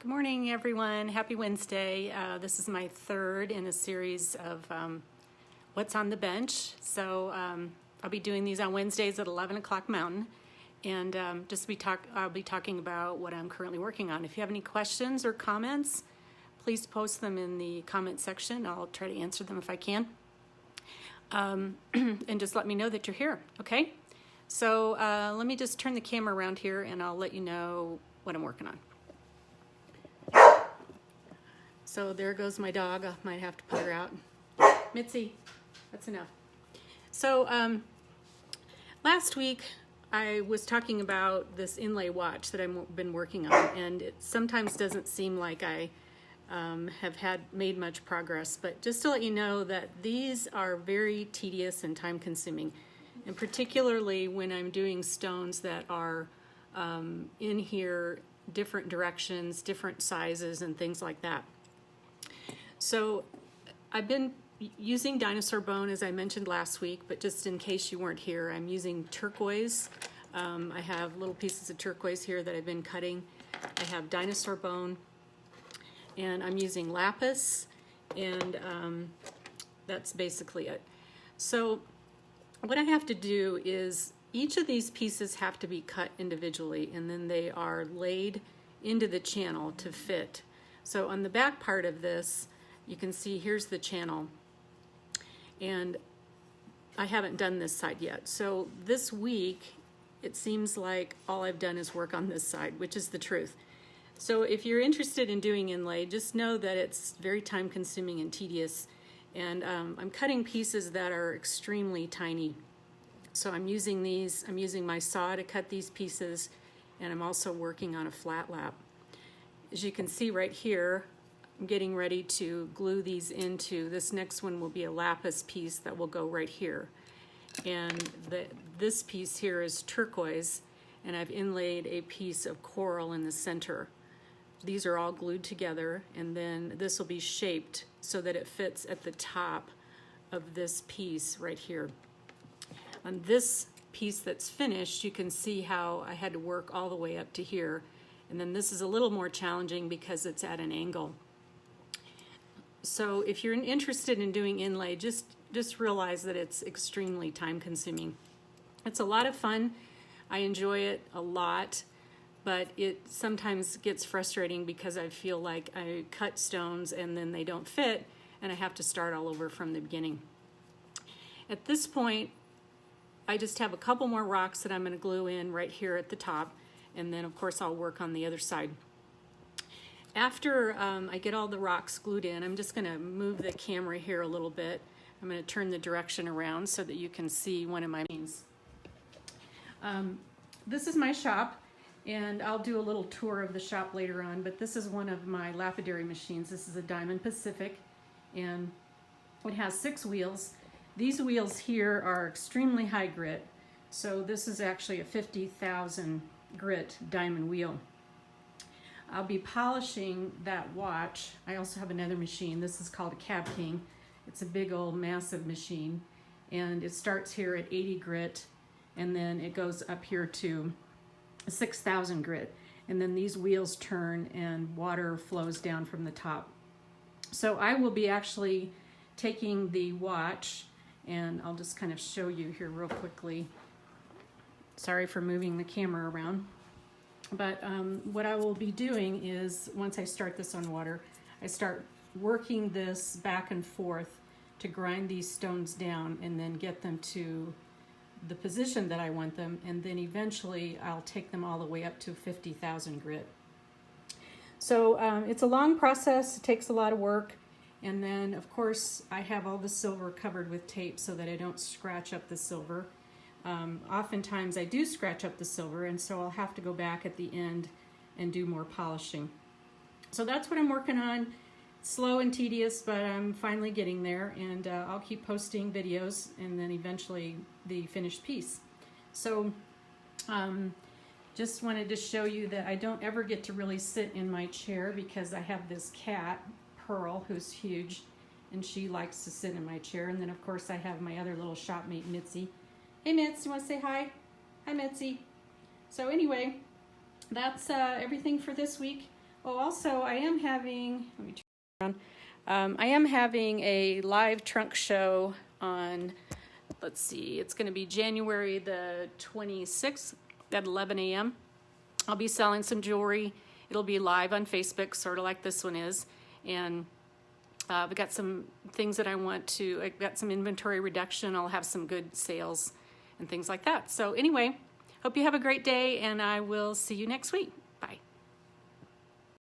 Good morning, everyone. Happy Wednesday. This is my third in a series of What's on the Bench. So I'll be doing these on Wednesdays at 11 o'clock Mountain. And I'll be talking about what I'm currently working on. If you have any questions or comments, please post them in the comment section. I'll try to answer them if I can. And just let me know that you're here, okay? So let me just turn the camera around here and I'll let you know what I'm working on. So there goes my dog. I might have to put her out. Mitzi, that's enough. So last week I was talking about this inlay watch that I've been working on, and it sometimes doesn't seem like I have made much progress, but just to let you know that these are very tedious and time consuming, and particularly when I'm doing stones that are in here, different directions, different sizes, and things like that. So I've been using dinosaur bone, as I mentioned last week, but just in case you weren't here, I'm using turquoise. I have little pieces of turquoise here that I've been cutting. I have dinosaur bone, and I'm using lapis, and that's basically it. So what I have to do is each of these pieces have to be cut individually, and then they are laid into the channel to fit. So on the back part of this, you can see here's the channel, and I haven't done this side yet. So this week, it seems like all I've done is work on this side, which is the truth. So if you're interested in doing inlay, just know that it's very time consuming and tedious, and I'm cutting pieces that are extremely tiny. So I'm using my saw to cut these pieces, and I'm also working on a flat lap. As you can see right here, I'm getting ready to glue these into, this next one will be a lapis piece that will go right here. And this piece here is turquoise, and I've inlaid a piece of coral in the center. These are all glued together, and then this will be shaped so that it fits at the top of this piece right here. On this piece that's finished, you can see how I had to work all the way up to here. And then this is a little more challenging because it's at an angle. So if you're interested in doing inlay, just realize that it's extremely time consuming. It's a lot of fun. I enjoy it a lot, but it sometimes gets frustrating because I feel like I cut stones and then they don't fit and I have to start all over from the beginning. At this point, I just have a couple more rocks that I'm going to glue in right here at the top, and then of course I'll work on the other side. After I get all the rocks glued in, I'm just going to move the camera here a little bit. I'm going to turn the direction around so that you can see one of my machines. This is my shop, and I'll do a little tour of the shop later on, but this is one of my lapidary machines. This is a Diamond Pacific, and it has 6 wheels. These wheels here are extremely high grit, so this is actually a 50,000 grit diamond wheel. I'll be polishing that watch. I also have another machine. This is called a Cab King. It's a big old massive machine, and it starts here at 80 grit, and then it goes up here to 6,000 grit, and then these wheels turn and water flows down from the top. So I will be actually taking the watch, and I'll just kind of show you here real quickly. Sorry for moving the camera around. But what I will be doing is, once I start this on water, I start working this back and forth to grind these stones down and then get them to the position that I want them, and then eventually I'll take them all the way up to 50,000 grit. So it's a long process, it takes a lot of work, and then of course I have all the silver covered with tape so that I don't scratch up the silver. Oftentimes I do scratch up the silver, and so I'll have to go back at the end and do more polishing. So that's what I'm working on. Slow and tedious, but I'm finally getting there, and I'll keep posting videos and then eventually the finished piece. So just wanted to show you that I don't ever get to really sit in my chair because I have this cat, Pearl, who's huge, and she likes to sit in my chair. And then of course I have my other little shopmate, Mitzi. Hey Mitz, you want to say hi? Hi Mitzi. So anyway, that's everything for this week. Oh, also, I am having, let me turn around. I am having a live trunk show on, let's see, it's going to be January the 26th at 11 a.m. I'll be selling some jewelry. It'll be live on Facebook, sort of like this one is. And I've got some things that I've got some inventory reduction. I'll have some good sales and things like that. So anyway, hope you have a great day, and I will see you next week.